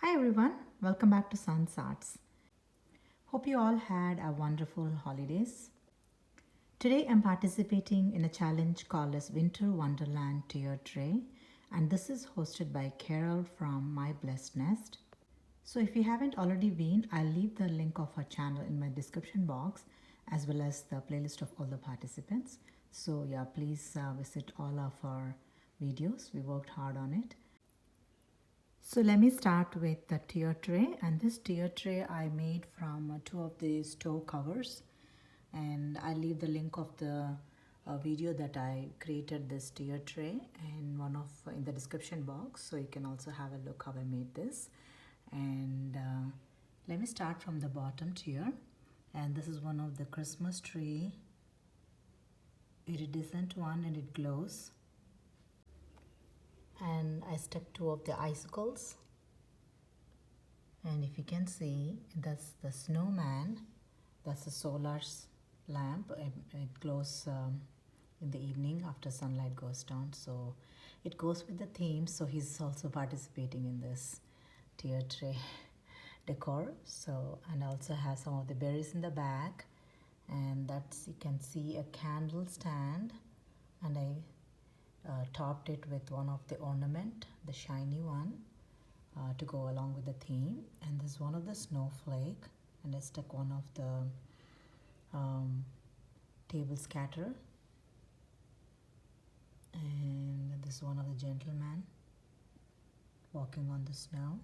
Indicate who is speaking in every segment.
Speaker 1: Hi everyone, welcome back to Sun's Arts. Hope you all had a wonderful holidays. Today I'm participating in a challenge called as Winter Wonderland Tiered Tray, and this is hosted by Carol from My Blessed Nest. So if you haven't already been, I'll leave the link of her channel in my description box as well as the playlist of all the participants. So yeah, please visit all of our videos. We worked hard on it. So let me start with the tier tray, and this tier tray I made from two of the stove covers, and I'll leave the link of the video that I created this tier tray in the description box, so you can also have a look how I made this. And let me start from the bottom tier, and this is one of the Christmas tree iridescent one, and it glows. And I stuck two of the icicles, and if you can see, that's the snowman, that's the solar lamp. It glows in the evening after sunlight goes down, so it goes with the theme. So he's also participating in this tier tray decor. So, and also has some of the berries in the back, and that's, you can see a candle stand, and I topped it with one of the ornament, the shiny one, to go along with the theme. And this is one of the snowflake, and I stuck one of the table scatter, and this is one of the gentleman walking on the snow,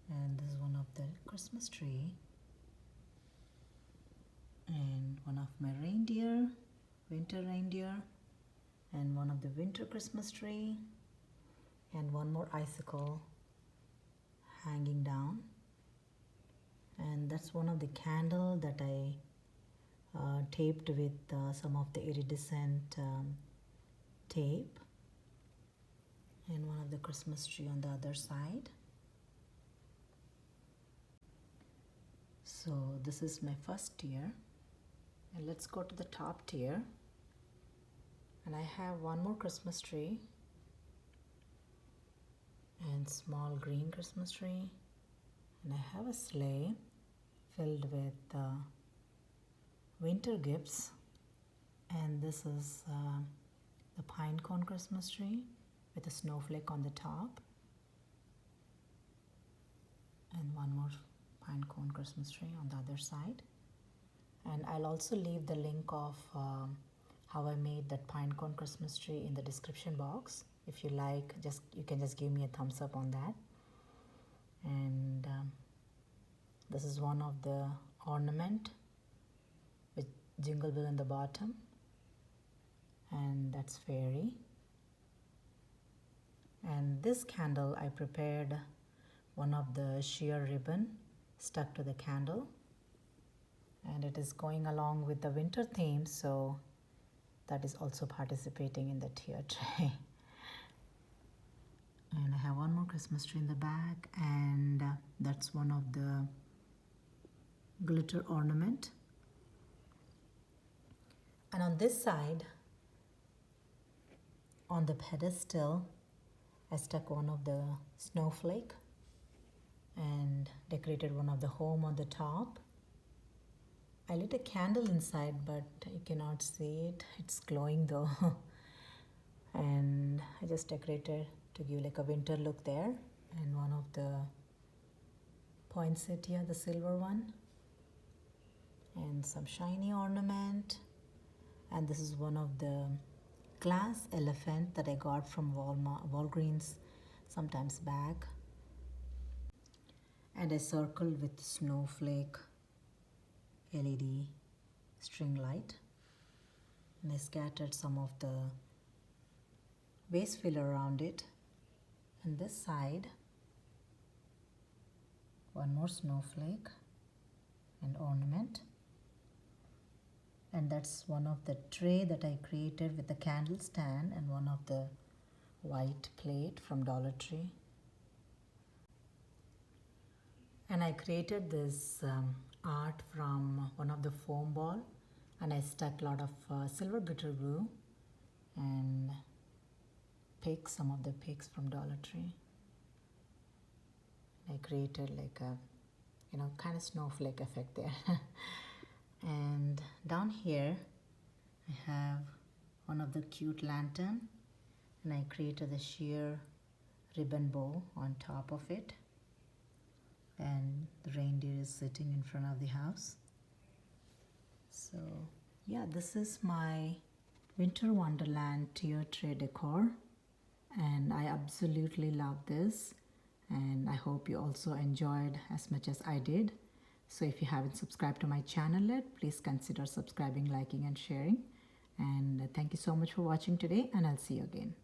Speaker 1: and this is one of the Christmas tree, and one of my reindeer, winter reindeer, and one of the winter Christmas tree, and one more icicle hanging down. And that's one of the candle that I taped with some of the iridescent tape, and one of the Christmas tree on the other side. So this is my first tier, and let's go to the top tier. And I have one more Christmas tree, and small green Christmas tree, and I have a sleigh filled with winter gifts, and this is the Pinecone Christmas tree with a snowflake on the top, and one more Pinecone Christmas tree on the other side. And I'll also leave the link of how I made that Pinecone Christmas tree in the description box. If you like, you can just give me a thumbs up on that. And this is one of the ornament with Jingle Bell in the bottom, and that's fairy. And this candle I prepared one of the sheer ribbon stuck to the candle, and it is going along with the winter theme, so that is also participating in the tier tray. And I have one more Christmas tree in the back, and that's one of the glitter ornament. And on this side, on the pedestal, I stuck one of the snowflake and decorated one of the home on the top. I lit a candle inside, but you cannot see it. It's glowing though. And I just decorated to give like a winter look there. And one of the poinsettia, the silver one, and some shiny ornament. And this is one of the glass elephant that I got from Walgreens sometimes back. And I circled with snowflake LED string light, and I scattered some of the base fill around it. And this side, one more snowflake and ornament, and that's one of the tray that I created with the candle stand and one of the white plate from Dollar Tree. And I created this art from one of the foam ball, and I stuck a lot of silver glitter glue and pigs, some of the pigs from Dollar Tree. I I created like a, kind of snowflake effect there. And down here I have one of the cute lantern, and I created the sheer ribbon bow on top of it, and the reindeer is sitting in front of the house. So yeah, this is my Winter Wonderland Tiered Tray decor, and I absolutely love this, and I hope you also enjoyed as much as I did. So if you haven't subscribed to my channel yet, please consider subscribing, liking and sharing. And thank you so much for watching today, and I'll see you again.